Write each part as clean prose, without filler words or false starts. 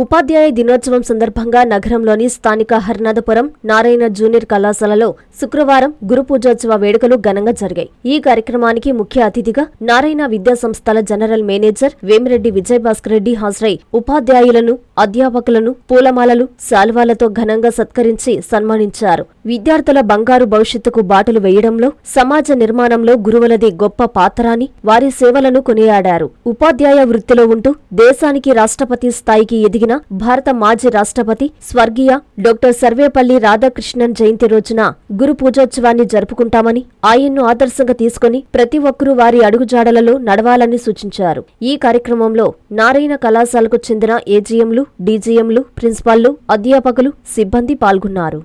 ఉపాధ్యాయ దినోత్సవం సందర్భంగా నగరంలోని స్థానిక హరినాథపురం నారాయణ జూనియర్ కళాశాలలో శుక్రవారం గురు పూజోత్సవ వేడుకలు ఘనంగా జరిగాయి. ఈ కార్యక్రమానికి ముఖ్య అతిథిగా నారాయణ విద్యా సంస్థల జనరల్ మేనేజర్ వేమిరెడ్డి విజయభాస్కర్ రెడ్డి హాజరై ఉపాధ్యాయులను, అధ్యాపకులను పూలమాలలు, శాల్వాలతో ఘనంగా సత్కరించి సన్మానించారు. విద్యార్థుల బంగారు భవిష్యత్తుకు బాటలు వేయడంలో, సమాజ నిర్మాణంలో గురువులది గొప్ప పాత్ర అని వారి సేవలను కొనియాడారు. ఉపాధ్యాయ వృత్తిలో ఉంటూ దేశానికి రాష్ట్రపతి స్థాయికి ఎదిగిన భారత మాజీ రాష్ట్రపతి స్వర్గీయ డాక్టర్ సర్వేపల్లి రాధాకృష్ణన్ జయంతి రోజున గురు పూజోత్సవాన్ని జరుపుకుంటామని, ఆయన్ను ఆదర్శంగా తీసుకుని ప్రతి ఒక్కరూ వారి అడుగుజాడలలో నడవాలని సూచించారు. ఈ కార్యక్రమంలో నారాయణ కళాశాలకు చెందిన ఏజీఎంలు, డీజీఎంలు, ప్రిన్సిపాల్లు, అధ్యాపకులు, సిబ్బంది పాల్గొన్నారు.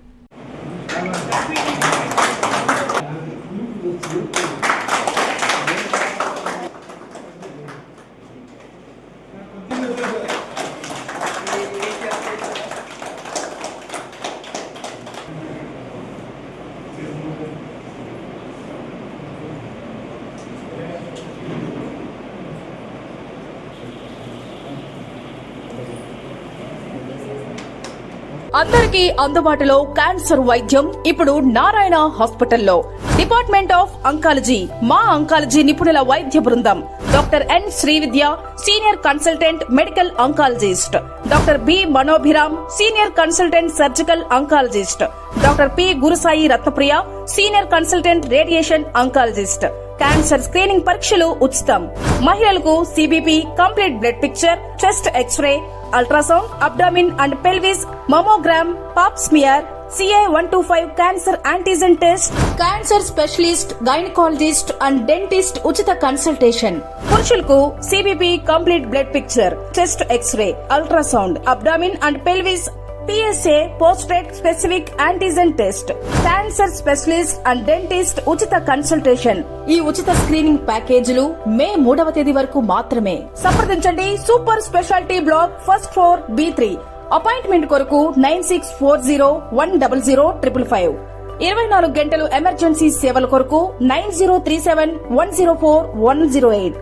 అందరికీ అందుబాటులో క్యాన్సర్ వైద్యం ఇప్పుడు నారాయణ హాస్పిటల్లో. డిపార్ట్మెంట్ ఆఫ్ అంకాలజీ, మా అంకాలజీ నిపుణుల వైద్య బృందం. Doctor N Srividya, senior consultant medical oncologist. Doctor B Manobhiram, senior consultant surgical oncologist. Doctor P Gurusai Ratnapriya, senior consultant radiation oncologist. Cancer screening పరీక్షలు ఉచితం. మహిళలకు CBP, complete blood picture, chest x ray, ultrasound, abdomen and pelvis, mammogram, pap smear, CA-125 cancer antigen test, cancer specialist, gynaecologist and dentist ఉచిత కన్సల్టేషన్. పురుషులకు CBP, complete blood picture, chest x ray, ultrasound, abdomen and pelvis, PSA పోస్ట్రేట్ specific antigen test, cancer specialist and dentist ఉచిత consultation. ఈ ఉచిత screening ప్యాకేజీలు మే 3వ తేదీ వరకు మాత్రమే. సంప్రదించండి super speciality block, first floor, B3. Appointment కొరకు 9640100555. 24 గంటలు ఎమర్జెన్సీ సేవల కొరకు 9037104108.